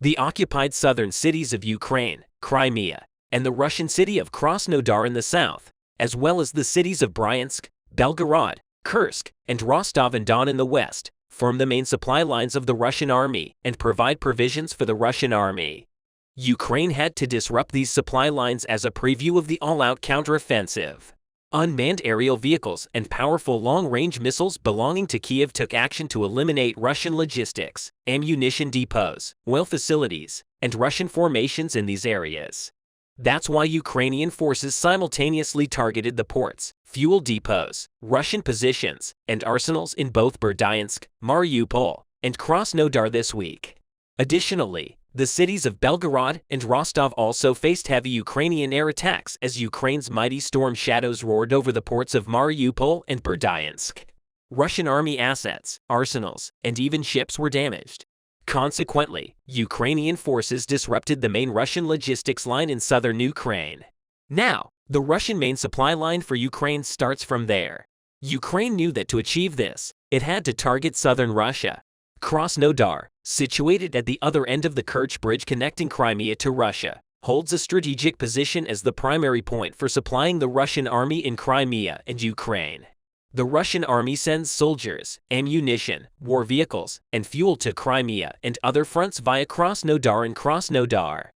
The occupied southern cities of Ukraine, Crimea, and the Russian city of Krasnodar in the south, as well as the cities of Bryansk, Belgorod, Kursk, and Rostov-on-Don in the west, form the main supply lines of the Russian army and provide provisions for the Russian army. Ukraine had to disrupt these supply lines as a preview of the all-out counteroffensive. Unmanned aerial vehicles and powerful long-range missiles belonging to Kiev took action to eliminate Russian logistics, ammunition depots, oil facilities, and Russian formations in these areas. That's why Ukrainian forces simultaneously targeted the ports, fuel depots, Russian positions, and arsenals in both Berdyansk, Mariupol, and Krasnodar this week. Additionally, the cities of Belgorod and Rostov also faced heavy Ukrainian air attacks as Ukraine's mighty storm shadows roared over the ports of Mariupol and Berdyansk. Russian army assets, arsenals, and even ships were damaged. Consequently, Ukrainian forces disrupted the main Russian logistics line in southern Ukraine. Now, the Russian main supply line for Ukraine starts from there. Ukraine knew that to achieve this, it had to target southern Russia. Krasnodar, situated at the other end of the Kerch bridge connecting Crimea to Russia, holds a strategic position as the primary point for supplying the Russian army in Crimea and Ukraine. The Russian army sends soldiers, ammunition, war vehicles, and fuel to Crimea and other fronts via Krasnodar and Krasnodar.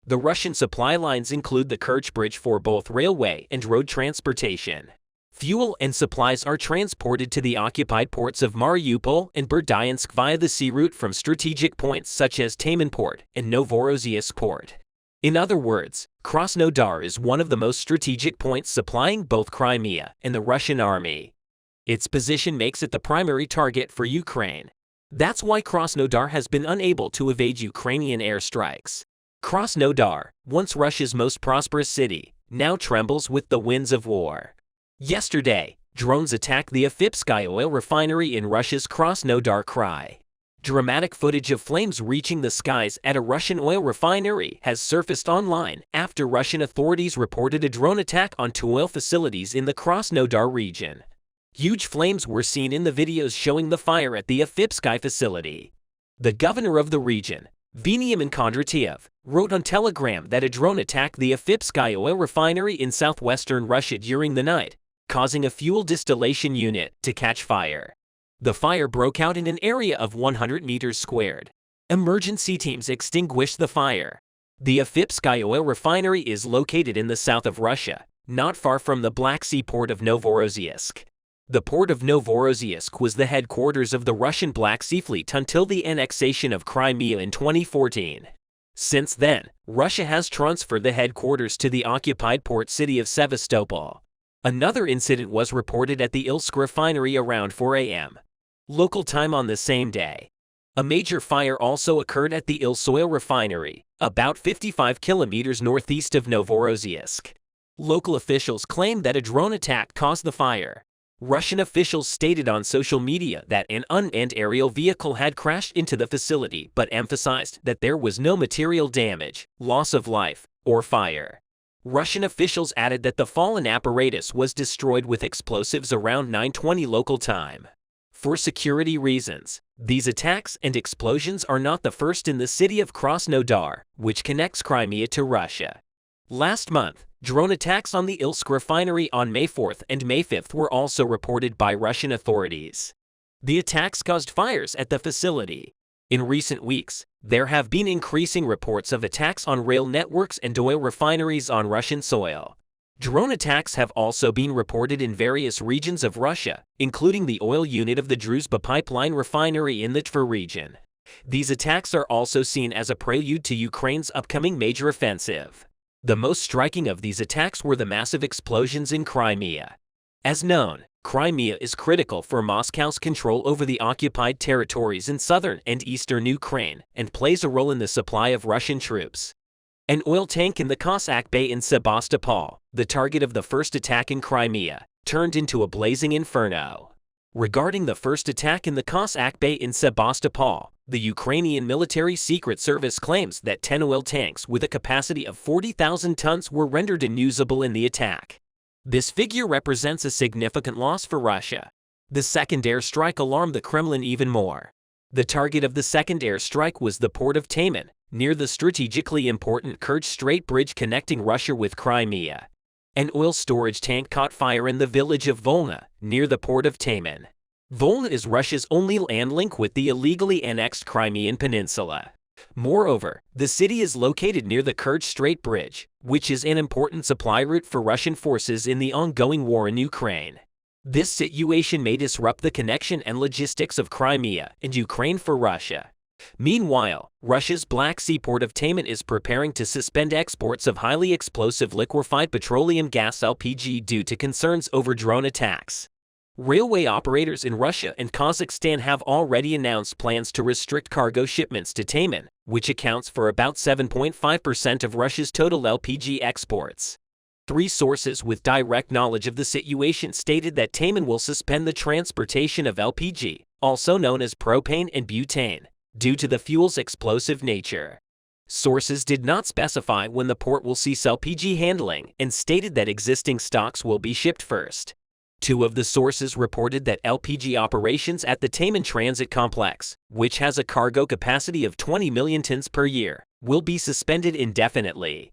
The Russian supply lines include the Kerch bridge for both railway and road transportation. Fuel and supplies are transported to the occupied ports of Mariupol and Berdyansk via the sea route from strategic points such as Taman Port and Novorossiysk Port. In other words, Krasnodar is one of the most strategic points supplying both Crimea and the Russian army. Its position makes it the primary target for Ukraine. That's why Krasnodar has been unable to evade Ukrainian airstrikes. Krasnodar, once Russia's most prosperous city, now trembles with the winds of war. Yesterday, drones attacked the Afipsky oil refinery in Russia's Krasnodar Krai. Dramatic footage of flames reaching the skies at a Russian oil refinery has surfaced online after Russian authorities reported a drone attack on two oil facilities in the Krasnodar region. Huge flames were seen in the videos showing the fire at the Afipsky facility. The governor of the region, Veniamin Kondratiev, wrote on Telegram that a drone attacked the Afipsky oil refinery in southwestern Russia during the night, causing a fuel distillation unit to catch fire. The fire broke out in an area of 100 meters squared. Emergency teams extinguished the fire. The Afipsky oil refinery is located in the south of Russia, not far from the Black Sea port of Novorossiysk. The port of Novorossiysk was the headquarters of the Russian Black Sea Fleet until the annexation of Crimea in 2014. Since then, Russia has transferred the headquarters to the occupied port city of Sevastopol. Another incident was reported at the Ilsk refinery around 4 a.m. local time on the same day. A major fire also occurred at the Ilsk oil refinery, about 55 kilometers northeast of Novorossiysk. Local officials claimed that a drone attack caused the fire. Russian officials stated on social media that an unmanned aerial vehicle had crashed into the facility but emphasized that there was no material damage, loss of life, or fire. Russian officials added that the fallen apparatus was destroyed with explosives around 9:20 local time. For security reasons, these attacks and explosions are not the first in the city of Krasnodar, which connects Crimea to Russia. Last month, drone attacks on the Ilsk refinery on May 4th and May 5th were also reported by Russian authorities. The attacks caused fires at the facility. In recent weeks, there have been increasing reports of attacks on rail networks and oil refineries on Russian soil. Drone attacks have also been reported in various regions of Russia, including the oil unit of the Druzhba pipeline refinery in the Tver region. These attacks are also seen as a prelude to Ukraine's upcoming major offensive. The most striking of these attacks were the massive explosions in Crimea. As known, Crimea is critical for Moscow's control over the occupied territories in southern and eastern Ukraine and plays a role in the supply of Russian troops. An oil tank in the Cossack Bay in Sebastopol, the target of the first attack in Crimea, turned into a blazing inferno. Regarding the first attack in the Cossack Bay in Sebastopol, the Ukrainian Military Secret Service claims that 10 oil tanks with a capacity of 40,000 tons were rendered unusable in the attack. This figure represents a significant loss for Russia. The second airstrike alarmed the Kremlin even more. The target of the second airstrike was the port of Taman, near the strategically important Kerch Strait bridge connecting Russia with Crimea. An oil storage tank caught fire in the village of Volna, near the port of Taman. Volna is Russia's only land link with the illegally annexed Crimean Peninsula. Moreover, the city is located near the Kerch Strait Bridge, which is an important supply route for Russian forces in the ongoing war in Ukraine. This situation may disrupt the connection and logistics of Crimea and Ukraine for Russia. Meanwhile, Russia's Black Sea port of Taman is preparing to suspend exports of highly explosive liquefied petroleum gas (LPG) due to concerns over drone attacks. Railway operators in Russia and Kazakhstan have already announced plans to restrict cargo shipments to Taman, which accounts for about 7.5% of Russia's total LPG exports. 3 sources with direct knowledge of the situation stated that Taman will suspend the transportation of LPG, also known as propane and butane, due to the fuel's explosive nature. Sources did not specify when the port will cease LPG handling and stated that existing stocks will be shipped first. 2 of the sources reported that LPG operations at the Taman Transit Complex, which has a cargo capacity of 20 million tons per year, will be suspended indefinitely.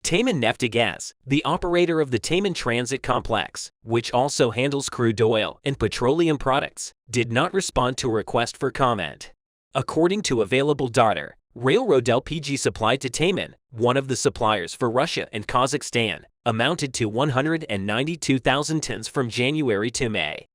Taman Neftegas, the operator of the Taman Transit Complex, which also handles crude oil and petroleum products, did not respond to a request for comment. According to available data, railroad LPG supplied to Taman, one of the suppliers for Russia and Kazakhstan, amounted to 192,000 tons from January to May.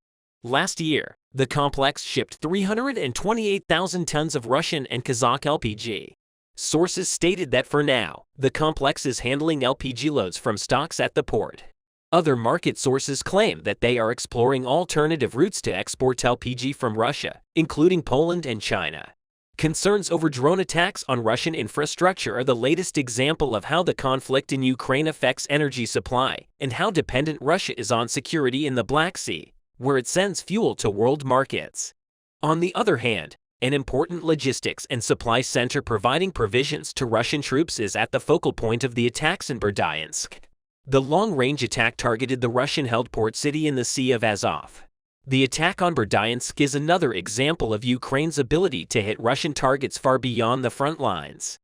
Last year, the complex shipped 328,000 tons of Russian and Kazakh LPG. Sources stated that for now, the complex is handling LPG loads from stocks at the port. Other market sources claim that they are exploring alternative routes to export LPG from Russia, including Poland and China. Concerns over drone attacks on Russian infrastructure are the latest example of how the conflict in Ukraine affects energy supply and how dependent Russia is on security in the Black Sea, where it sends fuel to world markets. On the other hand, an important logistics and supply center providing provisions to Russian troops is at the focal point of the attacks in Berdyansk. The long-range attack targeted the Russian-held port city in the Sea of Azov. The attack on Berdyansk is another example of Ukraine's ability to hit Russian targets far beyond the front lines.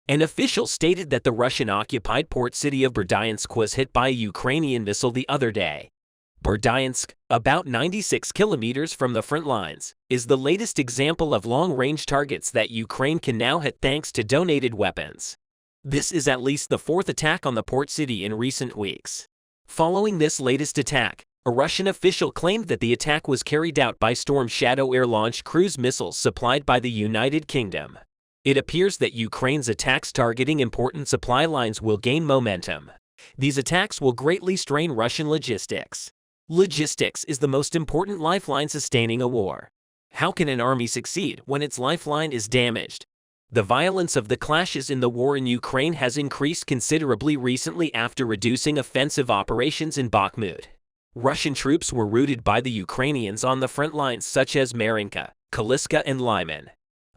An official stated that the Russian-occupied port city of Berdyansk was hit by a Ukrainian missile the other day. Berdyansk, about 96 kilometers from the front lines, is the latest example of long-range targets that Ukraine can now hit thanks to donated weapons. This is at least the 4th attack on the port city in recent weeks. Following this latest attack, a Russian official claimed that the attack was carried out by Storm Shadow air-launched cruise missiles supplied by the United Kingdom. It appears that Ukraine's attacks targeting important supply lines will gain momentum. These attacks will greatly strain Russian logistics. Logistics is the most important lifeline sustaining a war. How can an army succeed when its lifeline is damaged? The violence of the clashes in the war in Ukraine has increased considerably recently after reducing offensive operations in Bakhmut. Russian troops were routed by the Ukrainians on the front lines such as Marinka, Kaliska and Lyman.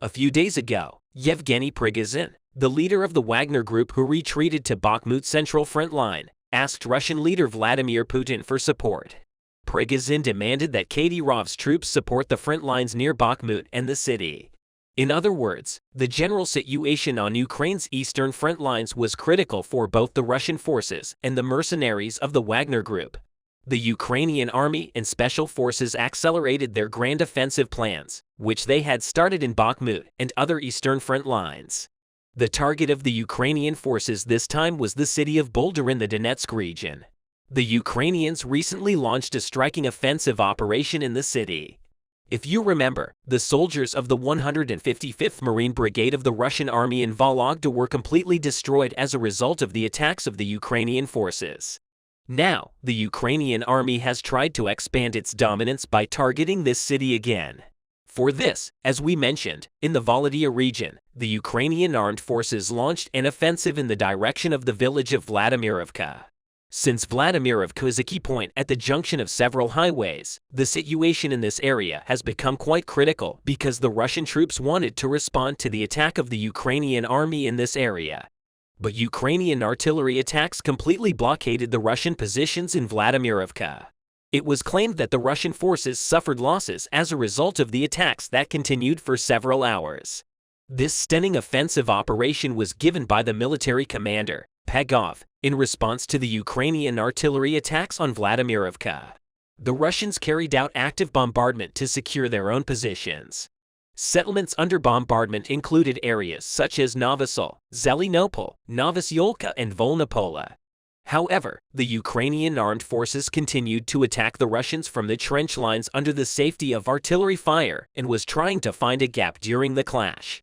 A few days ago, Yevgeny Prigozhin, the leader of the Wagner Group who retreated to Bakhmut's central front line, asked Russian leader Vladimir Putin for support. Prigozhin demanded that Kadyrov's troops support the front lines near Bakhmut and the city. In other words, the general situation on Ukraine's eastern front lines was critical for both the Russian forces and the mercenaries of the Wagner Group. The Ukrainian army and special forces accelerated their grand offensive plans, which they had started in Bakhmut and other eastern front lines. The target of the Ukrainian forces this time was the city of Buldar in the Donetsk region. The Ukrainians recently launched a striking offensive operation in the city. If you remember, the soldiers of the 155th Marine Brigade of the Russian army in Vologda were completely destroyed as a result of the attacks of the Ukrainian forces. Now, the Ukrainian army has tried to expand its dominance by targeting this city again. For this, as we mentioned, in the Volodya region, the Ukrainian armed forces launched an offensive in the direction of the village of Vladimirovka. Since Vladimirovka is a key point at the junction of several highways, the situation in this area has become quite critical because the Russian troops wanted to respond to the attack of the Ukrainian army in this area. But Ukrainian artillery attacks completely blockaded the Russian positions in Vladimirovka. It was claimed that the Russian forces suffered losses as a result of the attacks that continued for several hours. This stunning offensive operation was given by the military commander, Pegov, in response to the Ukrainian artillery attacks on Vladimirovka. The Russians carried out active bombardment to secure their own positions. Settlements under bombardment included areas such as Novosol, Zelenopol, Novosyolka, and Volnopola. However, the Ukrainian armed forces continued to attack the Russians from the trench lines under the safety of artillery fire and was trying to find a gap during the clash.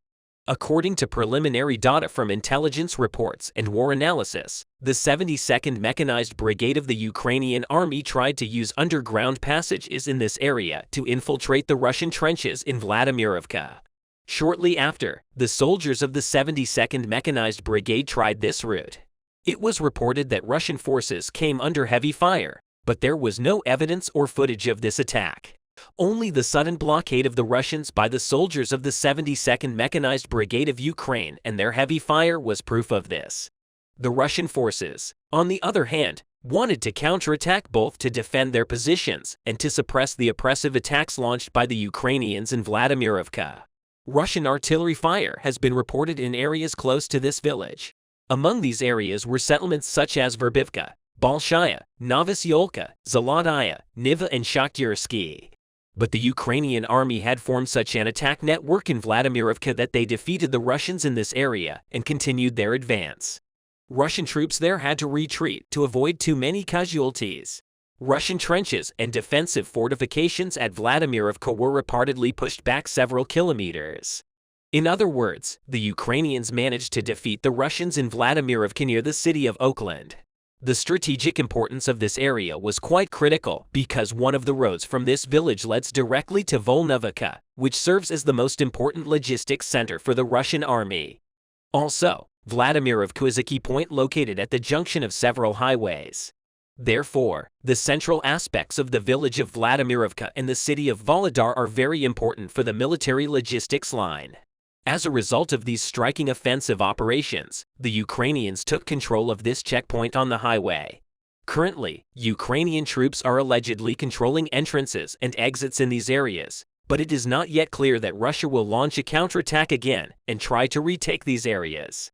According to preliminary data from intelligence reports and war analysis, the 72nd Mechanized Brigade of the Ukrainian Army tried to use underground passages in this area to infiltrate the Russian trenches in Vladimirovka. Shortly after, the soldiers of the 72nd Mechanized Brigade tried this route. It was reported that Russian forces came under heavy fire, but there was no evidence or footage of this attack. Only the sudden blockade of the Russians by the soldiers of the 72nd Mechanized Brigade of Ukraine and their heavy fire was proof of this. The Russian forces, on the other hand, wanted to counterattack both to defend their positions and to suppress the oppressive attacks launched by the Ukrainians in Vladimirovka. Russian artillery fire has been reported in areas close to this village. Among these areas were settlements such as Verbivka, Bolshaya, Novosyolka, Zolotaya, Niva, and Shakhtyrsky. But the Ukrainian army had formed such an attack network in Vladimirovka that they defeated the Russians in this area and continued their advance. Russian troops there had to retreat to avoid too many casualties. Russian trenches and defensive fortifications at Vladimirovka were reportedly pushed back several kilometers. In other words, the Ukrainians managed to defeat the Russians in Vladimirovka near the city of Oakland. The strategic importance of this area was quite critical because one of the roads from this village leads directly to Volnovka, which serves as the most important logistics center for the Russian army. Also, Vladimirovka is a key point located at the junction of several highways. Therefore, the central aspects of the village of Vladimirovka and the city of Volodar are very important for the military logistics line. As a result of these striking offensive operations, the Ukrainians took control of this checkpoint on the highway. Currently, Ukrainian troops are allegedly controlling entrances and exits in these areas, but it is not yet clear that Russia will launch a counterattack again and try to retake these areas.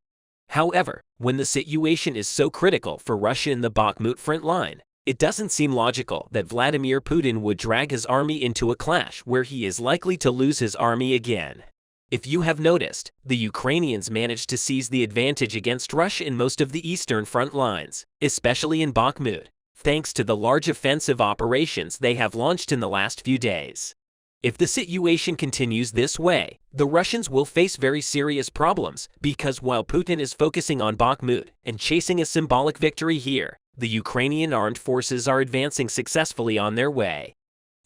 However, when the situation is so critical for Russia in the Bakhmut front line, it doesn't seem logical that Vladimir Putin would drag his army into a clash where he is likely to lose his army again. If you have noticed, the Ukrainians managed to seize the advantage against Russia in most of the eastern front lines, especially in Bakhmut, thanks to the large offensive operations they have launched in the last few days. If the situation continues this way, the Russians will face very serious problems because while Putin is focusing on Bakhmut and chasing a symbolic victory here, the Ukrainian armed forces are advancing successfully on their way.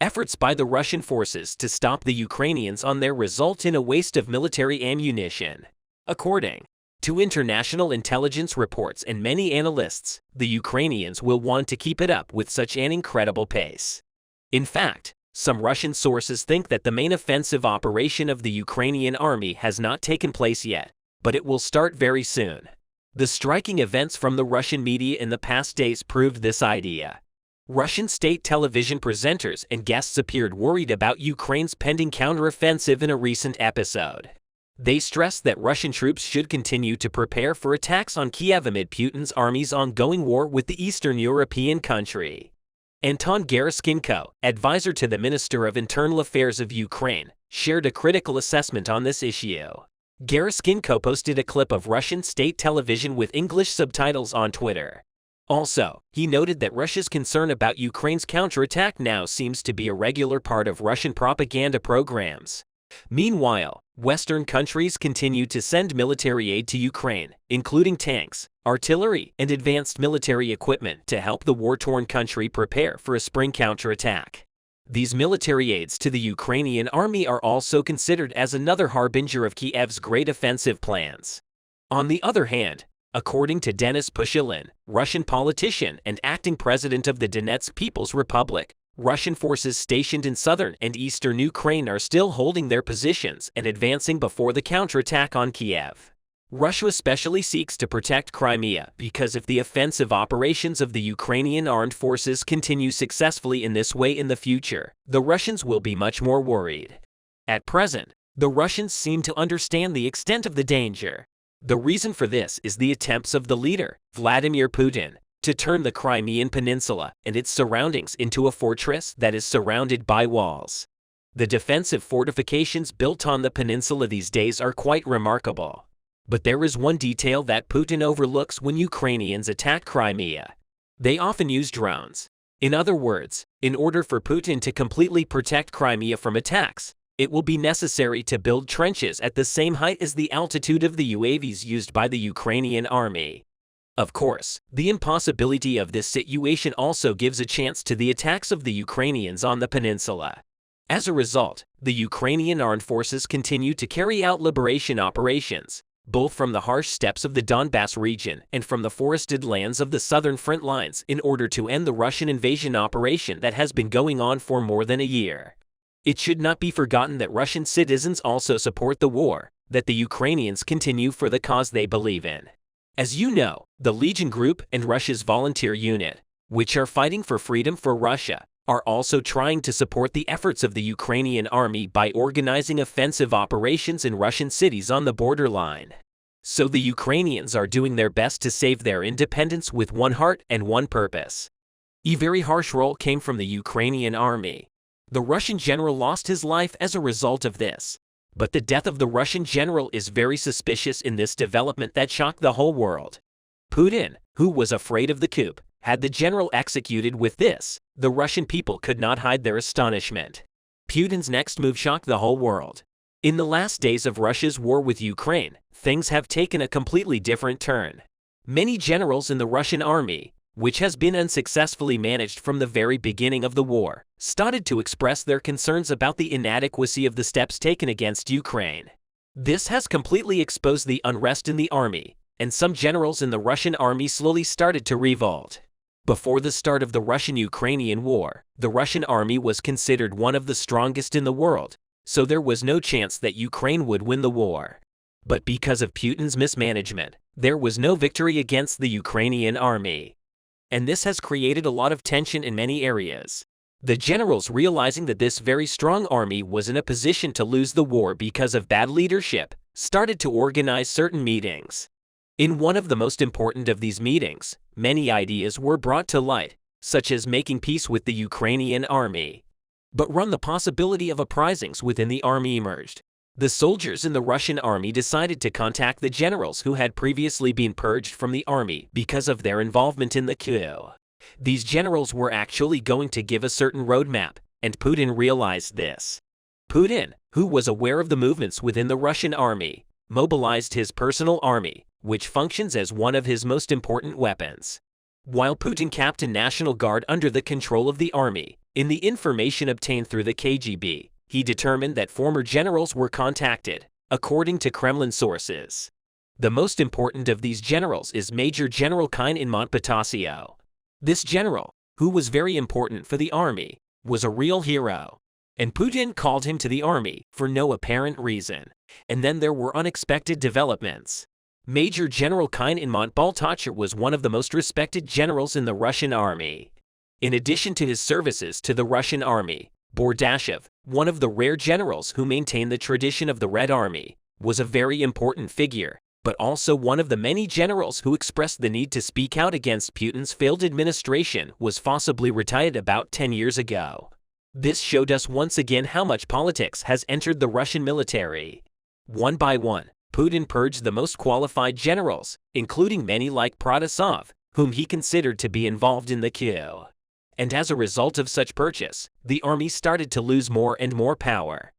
Efforts by the Russian forces to stop the Ukrainians on their result in a waste of military ammunition. According to international intelligence reports and many analysts, the Ukrainians will want to keep it up with such an incredible pace. In fact, some Russian sources think that the main offensive operation of the Ukrainian army has not taken place yet, but it will start very soon. The striking events from the Russian media in the past days proved this idea. Russian state television presenters and guests appeared worried about Ukraine's pending counteroffensive in a recent episode. They stressed that Russian troops should continue to prepare for attacks on Kiev amid Putin's army's ongoing war with the Eastern European country. Anton Gerashenko, advisor to the Minister of Internal Affairs of Ukraine, shared a critical assessment on this issue. Gerashenko posted a clip of Russian state television with English subtitles on Twitter. Also, he noted that Russia's concern about Ukraine's counterattack now seems to be a regular part of Russian propaganda programs. Meanwhile, Western countries continue to send military aid to Ukraine, including tanks, artillery, and advanced military equipment to help the war-torn country prepare for a spring counterattack. These military aids to the Ukrainian army are also considered as another harbinger of Kiev's great offensive plans. On the other hand, according to Denis Pushilin, Russian politician and acting president of the Donetsk People's Republic, Russian forces stationed in southern and eastern Ukraine are still holding their positions and advancing before the counterattack on Kiev. Russia especially seeks to protect Crimea because if the offensive operations of the Ukrainian armed forces continue successfully in this way in the future, the Russians will be much more worried. At present, The Russians seem to understand the extent of the danger. The reason for this is the attempts of the leader, Vladimir Putin, to turn the Crimean Peninsula and its surroundings into a fortress that is surrounded by walls. The defensive fortifications built on the peninsula these days are quite remarkable. But there is one detail that Putin overlooks when Ukrainians attack Crimea. They often use drones. In other words, in order for Putin to completely protect Crimea from attacks, it will be necessary to build trenches at the same height as the altitude of the UAVs used by the Ukrainian army. Of course, the impossibility of this situation also gives a chance to the attacks of the Ukrainians on the peninsula. As a result, the Ukrainian armed forces continue to carry out liberation operations, both from the harsh steppes of the Donbass region and from the forested lands of the southern front lines in order to end the Russian invasion operation that has been going on for more than a year. It should not be forgotten that Russian citizens also support the war, that the Ukrainians continue for the cause they believe in. As you know, the Legion Group and Russia's volunteer unit, which are fighting for freedom for Russia, are also trying to support the efforts of the Ukrainian army by organizing offensive operations in Russian cities on the borderline. So the Ukrainians are doing their best to save their independence with one heart and one purpose. A very harsh role came from the Ukrainian army. The Russian general lost his life as a result of this. But the death of the Russian general is very suspicious in this development that shocked the whole world. Putin, who was afraid of the coup, had the general executed. With this, the Russian people could not hide their astonishment. Putin's next move shocked the whole world. In the last days of Russia's war with Ukraine, things have taken a completely different turn. Many generals in the Russian army, which has been unsuccessfully managed from the very beginning of the war, started to express their concerns about the inadequacy of the steps taken against Ukraine. This has completely exposed the unrest in the army, and some generals in the Russian army slowly started to revolt. Before the start of the Russian-Ukrainian war, the Russian army was considered one of the strongest in the world, so there was no chance that Ukraine would win the war. But because of Putin's mismanagement, there was no victory against the Ukrainian army. And this has created a lot of tension in many areas. The generals, realizing that this very strong army was in a position to lose the war because of bad leadership, started to organize certain meetings. In one of the most important of these meetings, many ideas were brought to light, such as making peace with the Ukrainian army. But the possibility of uprisings within the army emerged. The soldiers in the Russian army decided to contact the generals who had previously been purged from the army because of their involvement in the coup. These generals were actually going to give a certain roadmap, and Putin realized this. Putin, who was aware of the movements within the Russian army, mobilized his personal army, which functions as one of his most important weapons. While Putin kept a National Guard under the control of the army, in the information obtained through the KGB, he determined that former generals were contacted, according to Kremlin sources. The most important of these generals is Major General in Montpatasio. This general, who was very important for the army, was a real hero. And Putin called him to the army for no apparent reason. And then there were unexpected developments. Major General in Montpatasio was one of the most respected generals in the Russian army. In addition to his services to the Russian army, Bordashev, one of the rare generals who maintained the tradition of the Red Army, was a very important figure, but also one of the many generals who expressed the need to speak out against Putin's failed administration, was forcibly retired about 10 years ago. This showed us once again how much politics has entered the Russian military. One by one, Putin purged the most qualified generals, including many like Protasov, whom he considered to be involved in the coup. And as a result of such purchase, the army started to lose more and more power.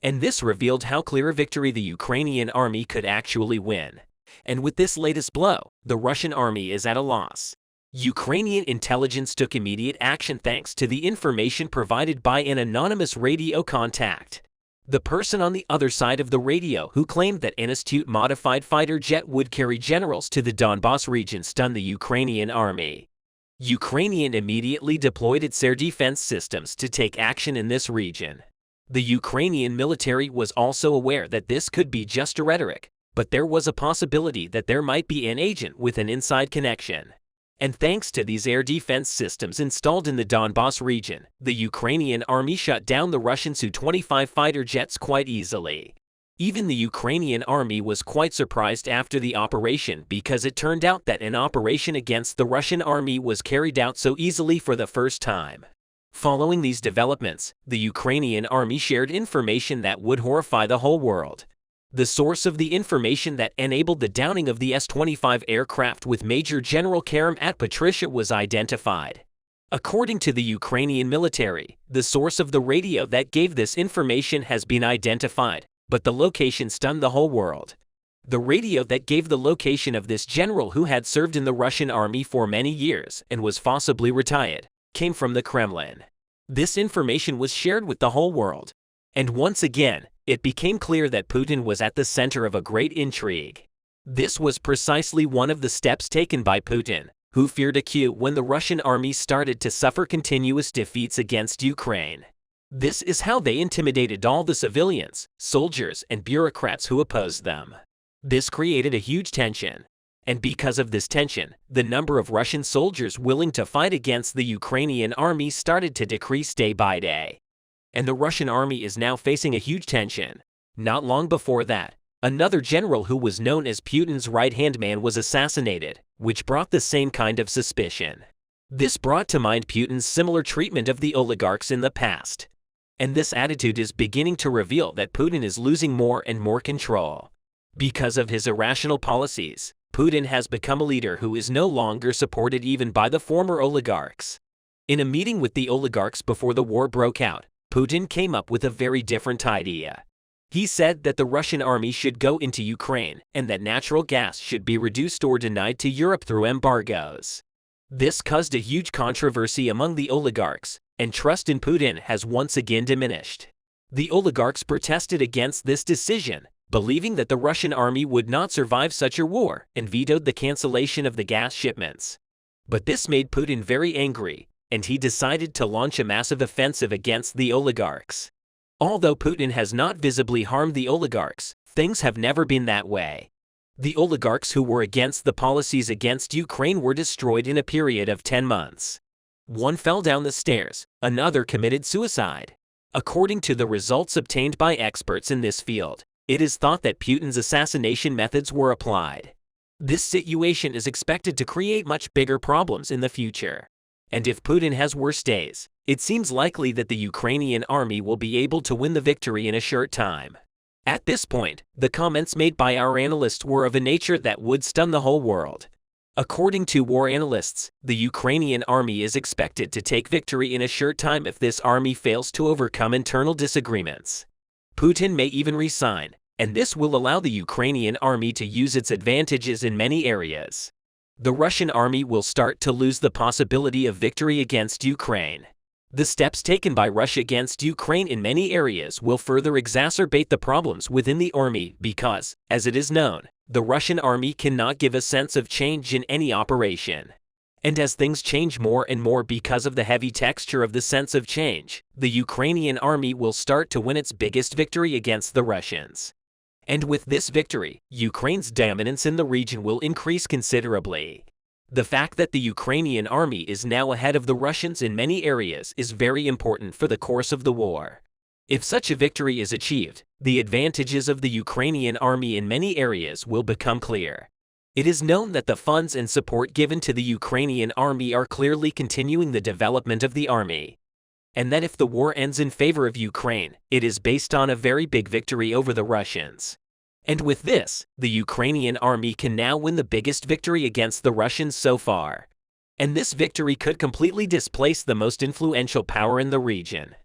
And this revealed how clear a victory the Ukrainian army could actually win. And with this latest blow, the Russian army is at a loss. Ukrainian intelligence took immediate action thanks to the information provided by an anonymous radio contact. The person on the other side of the radio who claimed that an astute modified fighter jet would carry generals to the Donbass region stunned the Ukrainian army. Ukrainian immediately deployed its air defense systems to take action in this region. The Ukrainian military was also aware that this could be just a rhetoric, but there was a possibility that there might be an agent with an inside connection. And thanks to these air defense systems installed in the Donbass region, the Ukrainian army shut down the Russian Su-25 fighter jets quite easily. Even the Ukrainian army was quite surprised after the operation because it turned out that an operation against the Russian army was carried out so easily for the first time. Following these developments, the Ukrainian army shared information that would horrify the whole world. The source of the information that enabled the downing of the S-25 aircraft with Major General Kerem at Patricia was identified. According to the Ukrainian military, the source of the radio that gave this information has been identified, but the location stunned the whole world. The radio that gave the location of this general, who had served in the Russian army for many years and was possibly retired, came from the Kremlin. This information was shared with the whole world. And once again, it became clear that Putin was at the center of a great intrigue. This was precisely one of the steps taken by Putin, who feared a coup when the Russian army started to suffer continuous defeats against Ukraine. This is how they intimidated all the civilians, soldiers, and bureaucrats who opposed them. This created a huge tension. And because of this tension, the number of Russian soldiers willing to fight against the Ukrainian army started to decrease day by day. And the Russian army is now facing a huge tension. Not long before that, another general who was known as Putin's right-hand man was assassinated, which brought the same kind of suspicion. This brought to mind Putin's similar treatment of the oligarchs in the past. And this attitude is beginning to reveal that Putin is losing more and more control. Because of his irrational policies, Putin has become a leader who is no longer supported even by the former oligarchs. In a meeting with the oligarchs before the war broke out, Putin came up with a very different idea. He said that the Russian army should go into Ukraine and that natural gas should be reduced or denied to Europe through embargoes. This caused a huge controversy among the oligarchs, and trust in Putin has once again diminished. The oligarchs protested against this decision, believing that the Russian army would not survive such a war, and vetoed the cancellation of the gas shipments. But this made Putin very angry, and he decided to launch a massive offensive against the oligarchs. Although Putin has not visibly harmed the oligarchs, things have never been that way. The oligarchs who were against the policies against Ukraine were destroyed in a period of 10 months. One fell down the stairs, another committed suicide. According to the results obtained by experts in this field, it is thought that Putin's assassination methods were applied. This situation is expected to create much bigger problems in the future. And if Putin has worse days, it seems likely that the Ukrainian army will be able to win the victory in a short time. At this point, the comments made by our analysts were of a nature that would stun the whole world. According to war analysts, the Ukrainian army is expected to take victory in a short time if this army fails to overcome internal disagreements. Putin may even resign, and this will allow the Ukrainian army to use its advantages in many areas. The Russian army will start to lose the possibility of victory against Ukraine. The steps taken by Russia against Ukraine in many areas will further exacerbate the problems within the army because, as it is known, the Russian army cannot give a sense of change in any operation. And as things change more and more because of the heavy texture of the sense of change, the Ukrainian army will start to win its biggest victory against the Russians. And with this victory, Ukraine's dominance in the region will increase considerably. The fact that the Ukrainian army is now ahead of the Russians in many areas is very important for the course of the war. If such a victory is achieved, the advantages of the Ukrainian army in many areas will become clear. It is known that the funds and support given to the Ukrainian army are clearly continuing the development of the army. And that if the war ends in favor of Ukraine, it is based on a very big victory over the Russians. And with this, the Ukrainian army can now win the biggest victory against the Russians so far. And this victory could completely displace the most influential power in the region.